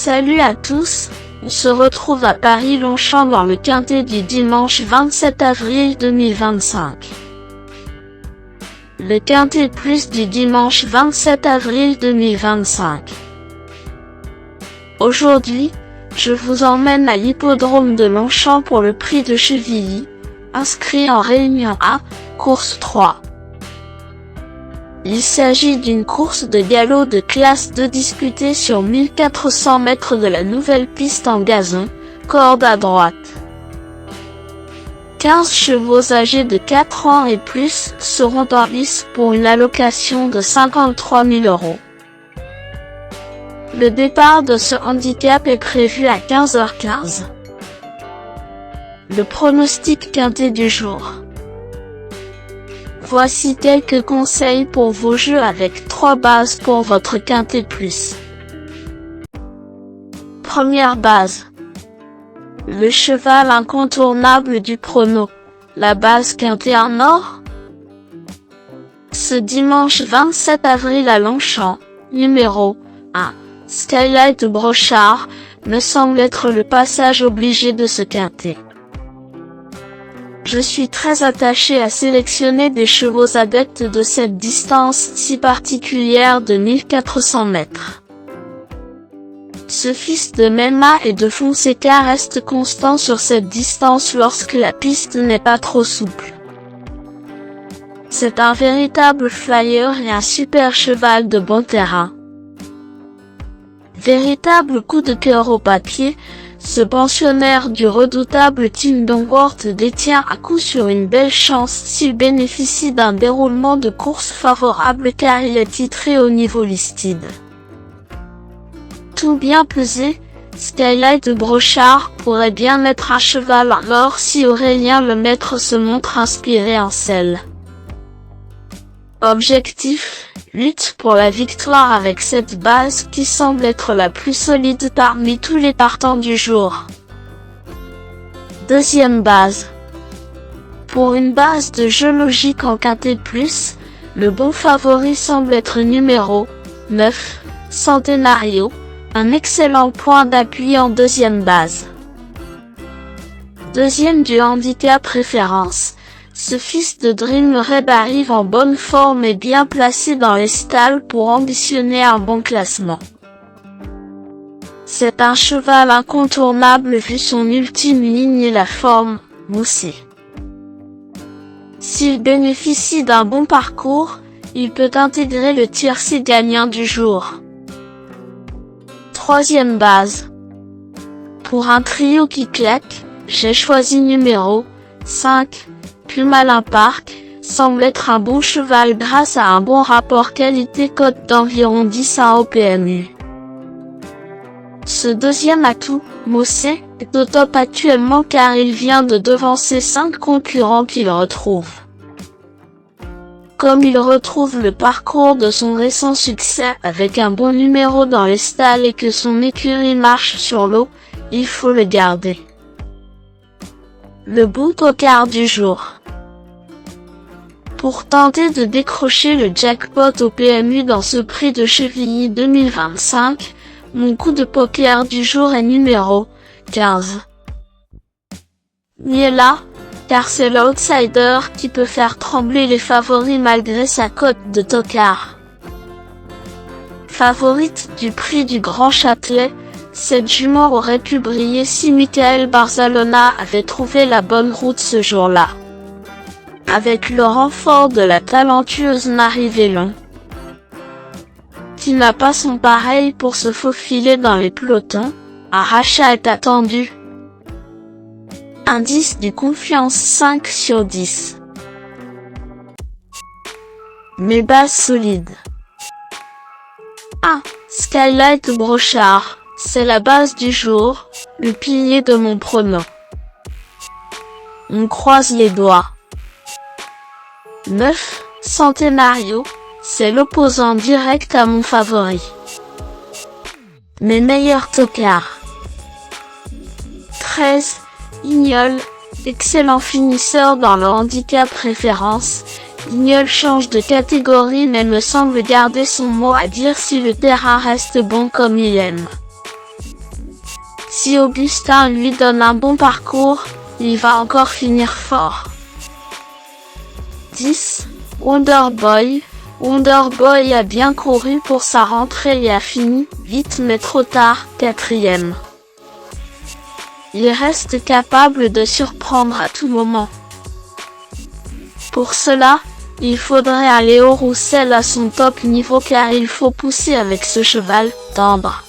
Salut à tous, on se retrouve à Paris-Longchamp dans le quintet du dimanche 27 avril 2025. Le quintet plus du dimanche 27 avril 2025. Aujourd'hui, je vous emmène à l'hippodrome de Longchamp pour le prix de Chevilly, inscrit en Réunion A, course 3. Il s'agit d'une course de galop de classe 2 disputée sur 1400 mètres de la nouvelle piste en gazon, corde à droite. 15 chevaux âgés de 4 ans et plus seront en lice pour une allocation de 53 000 €. Le départ de ce handicap est prévu à 15h15. Le pronostic quintet du jour. Voici quelques conseils pour vos jeux avec 3 bases pour votre quintet plus. Première base. Le cheval incontournable du prono, la base quintet en or. Ce dimanche 27 avril à Longchamp, numéro 1, Skylight Brochard, me semble être le passage obligé de ce quintet. Je suis très attaché à sélectionner des chevaux adeptes de cette distance si particulière de 1400 mètres. Ce fils de Mema et de Fonseca reste constant sur cette distance lorsque la piste n'est pas trop souple. C'est un véritable flyer et un super cheval de bon terrain. Véritable coup de cœur au papier, ce pensionnaire du redoutable Tim Donworth détient à coup sûr une belle chance s'il bénéficie d'un déroulement de course favorable car il est titré au niveau listed. Tout bien pesé, Skylight Brochard pourrait bien être un cheval en or si Aurélien Lemaître se montre inspiré en selle. Objectif, lutte pour la victoire avec cette base qui semble être la plus solide parmi tous les partants du jour. Deuxième base. Pour une base de jeu logique en quintet plus, le bon favori semble être numéro 9, Centenario, un excellent point d'appui en deuxième base. Deuxième du handicap préférence. Ce fils de Dream Red arrive en bonne forme et bien placé dans les stalles pour ambitionner un bon classement. C'est un cheval incontournable vu son ultime ligne et la forme, moussée. S'il bénéficie d'un bon parcours, il peut intégrer le tiercé gagnant du jour. Troisième base. Pour un trio qui claque, j'ai choisi numéro 5. Pumalin Park, semble être un bon cheval grâce à un bon rapport qualité-cote d'environ 10 à au PMU. Ce deuxième atout, Mossé, est au top actuellement car il vient de devancer 5 concurrents qu'il retrouve. Comme il retrouve le parcours de son récent succès avec un bon numéro dans les stalles et que son écurie marche sur l'eau, il faut le garder. Le bout au quart du jour. Pour tenter de décrocher le jackpot au PMU dans ce prix de Chevilly 2025, mon coup de poker du jour est numéro 15. Niella, car c'est l'outsider qui peut faire trembler les favoris malgré sa cote de tocard. Favorite du prix du Grand Châtelet, cette jument aurait pu briller si Michael Barzalona avait trouvé la bonne route ce jour-là. Avec le renfort de la talentueuse Marie Vélon, qui n'a pas son pareil pour se faufiler dans les pelotons, un rachat est attendu. Indice du confiance 5 sur 10. Mes bases solides. 1. Skylight Brochard. C'est la base du jour, le pilier de mon prono. On croise les doigts. 9. Centenario, c'est l'opposant direct à mon favori. Mes meilleurs tocards. 13. Ignol, excellent finisseur dans le handicap référence. Ignol change de catégorie mais me semble garder son mot à dire si le terrain reste bon comme il aime. Si Augustin lui donne un bon parcours, il va encore finir fort. 10. Wonder Boy. Wonder Boy a bien couru pour sa rentrée et a fini, vite mais trop tard, 4e. Il reste capable de surprendre à tout moment. Pour cela, il faudrait aller au Roussel à son top niveau car il faut pousser avec ce cheval tendre.